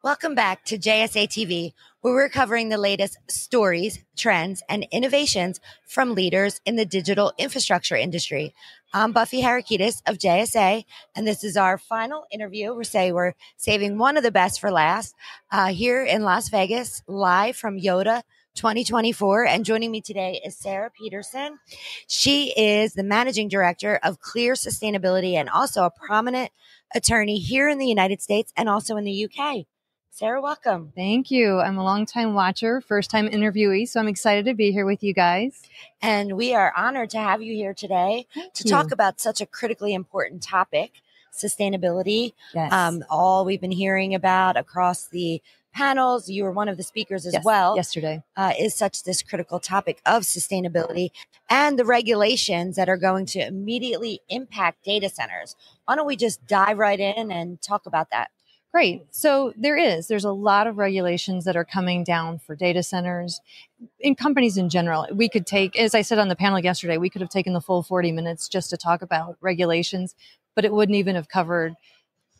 Welcome back to JSA TV, where we're covering the latest stories, trends, and innovations from leaders in the digital infrastructure industry. I'm Buffy Harakitis of JSA, and this is our final interview. We're saving one of the best for last here in Las Vegas, live from Yotta 2024. And joining me today is Sarah Peterson. She is the managing director of Clear Sustainability and also a prominent attorney here in the United States and also in the UK. Sarah, welcome. Thank you. I'm a longtime watcher, first-time interviewee, so I'm excited to be here with you guys. And we are honored to have you here today to talk about such a critically important topic, sustainability. Yes. All we've been hearing about across the panels, you were one of the speakers as well. Yesterday. Is such this critical topic of sustainability and the regulations that are going to immediately impact data centers. Why don't we just dive right in and talk about that? Great. So there's a lot of regulations that are coming down for data centers in companies in general. We could take, as I said on the panel yesterday, we could have taken the full 40 minutes just to talk about regulations, but it wouldn't even have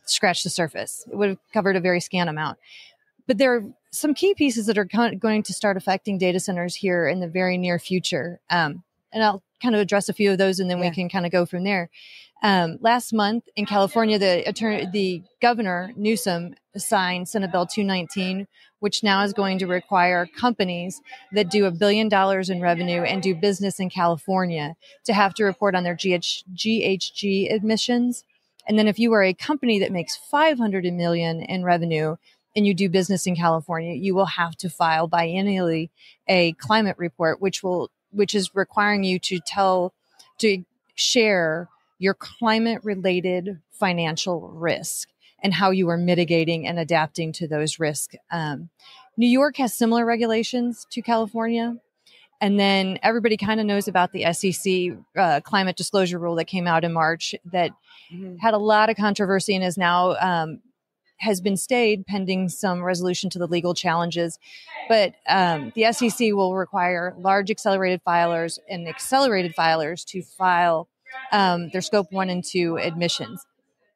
scratched the surface. It would have covered a very scant amount. But there are some key pieces that are going to start affecting data centers here in the very near future. And I'll kind of address a few of those and then we can kind of go from there. Last month in California, the governor Newsom signed Senate Bill 219, which now is going to require companies that do $1 billion in revenue and do business in California to have to report on their GHG emissions. And then if you are a company that makes $500 million in revenue and you do business in California, you will have to file biennially a climate report, which is requiring you to share your climate-related financial risk and how you are mitigating and adapting to those risks. New York has similar regulations to California. And then everybody kind of knows about the SEC climate disclosure rule that came out in March that had a lot of controversy and is now has been stayed pending some resolution to the legal challenges. But the SEC will require large accelerated filers to file their scope 1 and 2 admissions.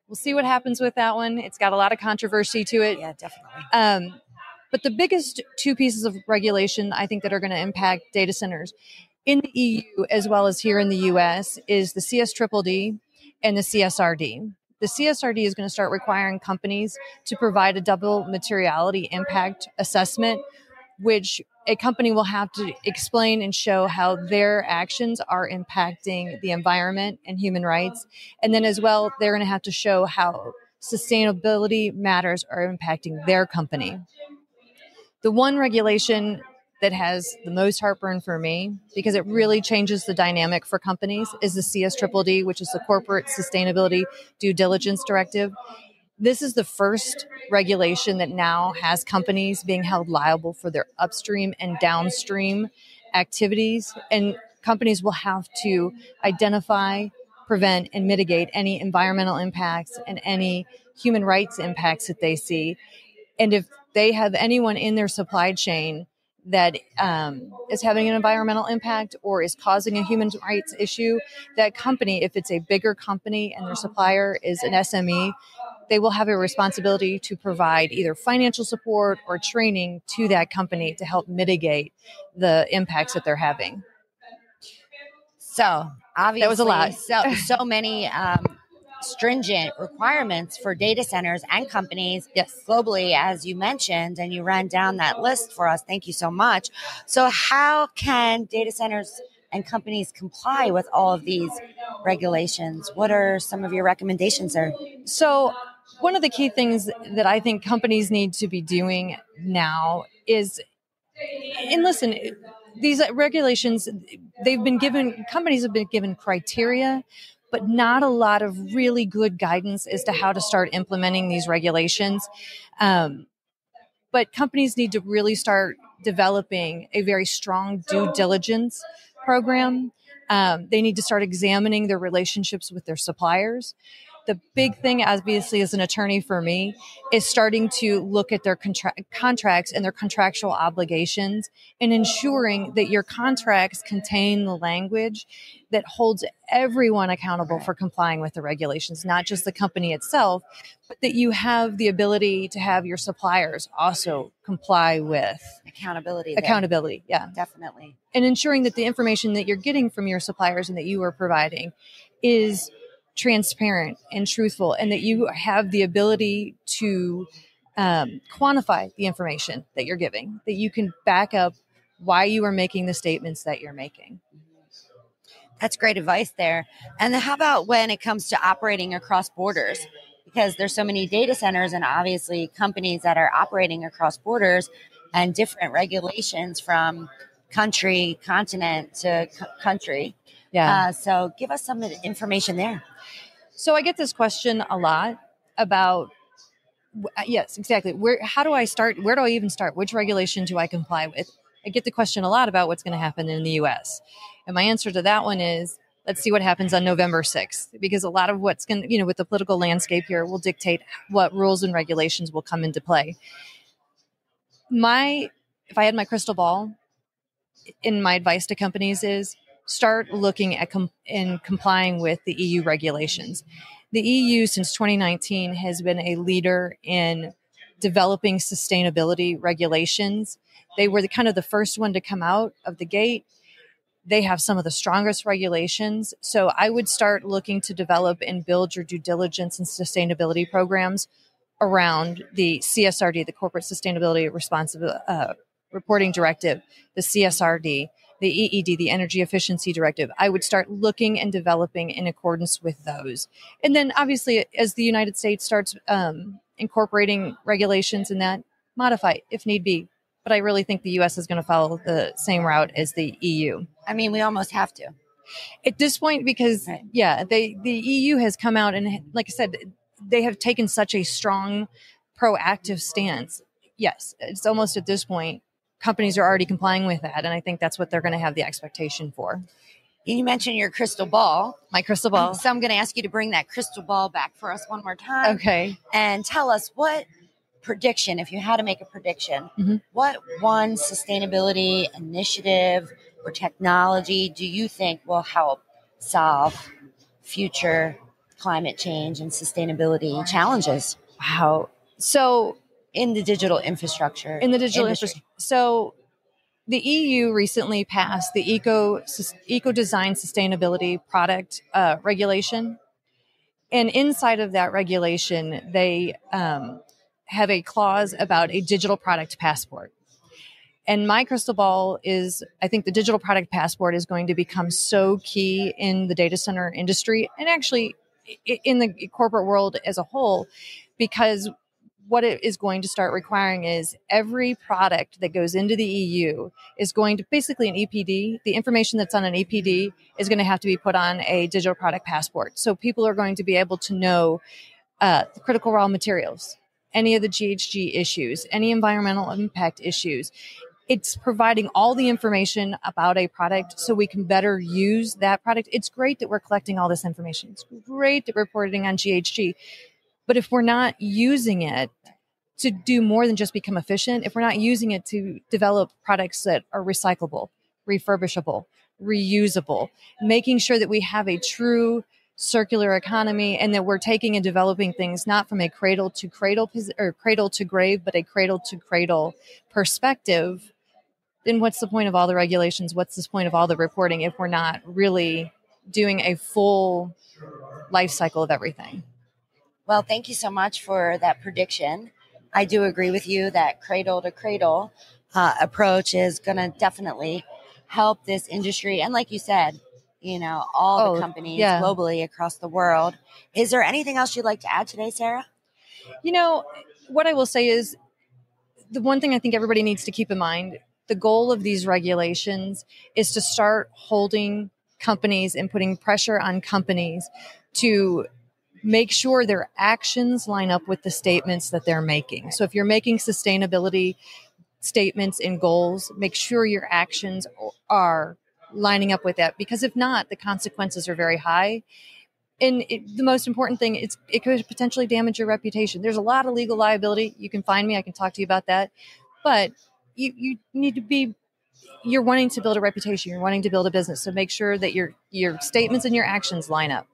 We'll see what happens with that one. It's got a lot of controversy to it. Yeah, definitely. But the biggest two pieces of regulation I think that are going to impact data centers in the EU as well as here in the US is the CSDDD and the CSRD. The CSRD is going to start requiring companies to provide a double materiality impact assessment, which a company will have to explain and show how their actions are impacting the environment and human rights. And then as well, they're going to have to show how sustainability matters are impacting their company. The one regulation that has the most heartburn for me, because it really changes the dynamic for companies, is the CSDDD, which is the Corporate Sustainability Due Diligence Directive. This is the first regulation that now has companies being held liable for their upstream and downstream activities. And companies will have to identify, prevent, and mitigate any environmental impacts and any human rights impacts that they see. And if they have anyone in their supply chain that is having an environmental impact or is causing a human rights issue, that company, if it's a bigger company and their supplier is an SME, they will have a responsibility to provide either financial support or training to that company to help mitigate the impacts that they're having. So obviously, that was a lot. So many stringent requirements for data centers and companies globally, as you mentioned, and you ran down that list for us. Thank you so much. So how can data centers and companies comply with all of these regulations? What are some of your recommendations there? So one of the key things that I think companies need to be doing now is, and listen, these regulations, companies have been given criteria, but not a lot of really good guidance as to how to start implementing these regulations. But companies need to really start developing a very strong due diligence program. They need to start examining their relationships with their suppliers. The big thing, obviously, as an attorney for me, is starting to look at their contracts and their contractual obligations and ensuring that your contracts contain the language that holds everyone accountable for complying with the regulations, not just the company itself, but that you have the ability to have your suppliers also comply with Accountability. accountability. Yeah, Definitely. and ensuring that the information that you're getting from your suppliers and that you are providing is transparent and truthful, and that you have the ability to quantify the information that you're giving, that you can back up why you are making the statements that you're making. That's great advice there. And how about when it comes to operating across borders? Because there's so many data centers and obviously companies that are operating across borders and different regulations from country, continent to country. Yeah. So give us some information there. So I get this question a lot about, yes, exactly. How do I start? Where do I even start? Which regulation do I comply with? I get the question a lot about what's going to happen in the US. And my answer to that one is, let's see what happens on November 6th, because a lot of what's going to, with the political landscape here will dictate what rules and regulations will come into play. If I had my crystal ball, my advice to companies is start looking at complying with the EU regulations. The EU since 2019 has been a leader in developing sustainability regulations. They were the first one to come out of the gate. They have some of the strongest regulations. So I would start looking to develop and build your due diligence and sustainability programs around the CSRD, the Corporate Sustainability Responsible Reporting Directive, the CSRD, the EED, the Energy Efficiency Directive. I would start looking and developing in accordance with those. And then obviously, as the United States starts incorporating regulations in that, modify if need be. But I really think the U.S. is going to follow the same route as the EU. I mean, we almost have to. At this point, because, right. The EU has come out and, like I said, they have taken such a strong, proactive stance. Yes, it's almost at this point, companies are already complying with that. And I think that's what they're going to have the expectation for. You mentioned your crystal ball. My crystal ball. So I'm going to ask you to bring that crystal ball back for us one more time. Okay. And tell us what prediction, if you had to make a prediction, what one sustainability initiative or technology do you think will help solve future climate change and sustainability challenges? Wow. So in the digital infrastructure. So the EU recently passed the Eco Design Sustainability Product Regulation. And inside of that regulation, they have a clause about a digital product passport. And my crystal ball is, I think the digital product passport is going to become so key in the data center industry and actually in the corporate world as a whole, because what it is going to start requiring is every product that goes into the EU is going to basically an EPD. The information that's on an EPD is going to have to be put on a digital product passport. So people are going to be able to know the critical raw materials, any of the GHG issues, any environmental impact issues. It's providing all the information about a product so we can better use that product. It's great that we're collecting all this information. It's great that we're reporting on GHG. But if we're not using it to do more than just become efficient, if we're not using it to develop products that are recyclable, refurbishable, reusable, making sure that we have a true circular economy and that we're taking and developing things not from a cradle to cradle or cradle to grave, but a cradle to cradle perspective, then what's the point of all the regulations? What's the point of all the reporting if we're not really doing a full life cycle of everything? Well, thank you so much for that prediction. I do agree with you that cradle to cradle approach is going to definitely help this industry. And like you said, all the companies globally across the world. Is there anything else you'd like to add today, Sarah? What I will say is the one thing I think everybody needs to keep in mind, the goal of these regulations is to start holding companies and putting pressure on companies to make sure their actions line up with the statements that they're making. So if you're making sustainability statements and goals, make sure your actions are lining up with that, because if not, the consequences are very high. And the most important thing is it could potentially damage your reputation. There's a lot of legal liability. You can find me. I can talk to you about that. But you need to be, you're wanting to build a reputation. You're wanting to build a business. So make sure that your statements and your actions line up.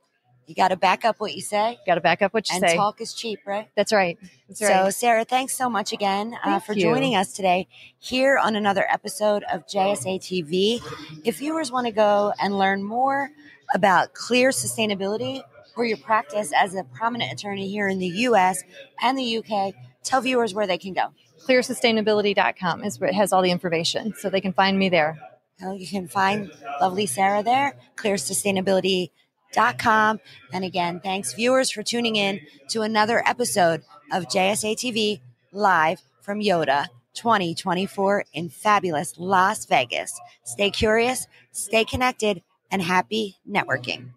You got to back up what you say. Got to back up what you and say. And talk is cheap, right? That's right. That's right. So, Sarah, thanks so much again for joining us today here on another episode of JSA TV. If viewers want to go and learn more about clear sustainability or your practice as a prominent attorney here in the U.S. and the U.K., tell viewers where they can go. Clearsustainability.com is where it has all the information, so they can find me there. Well, you can find lovely Sarah there, clearsustainability.com. And again, thanks viewers for tuning in to another episode of JSA TV live from Yotta 2024 in fabulous Las Vegas. Stay curious, stay connected, and happy networking.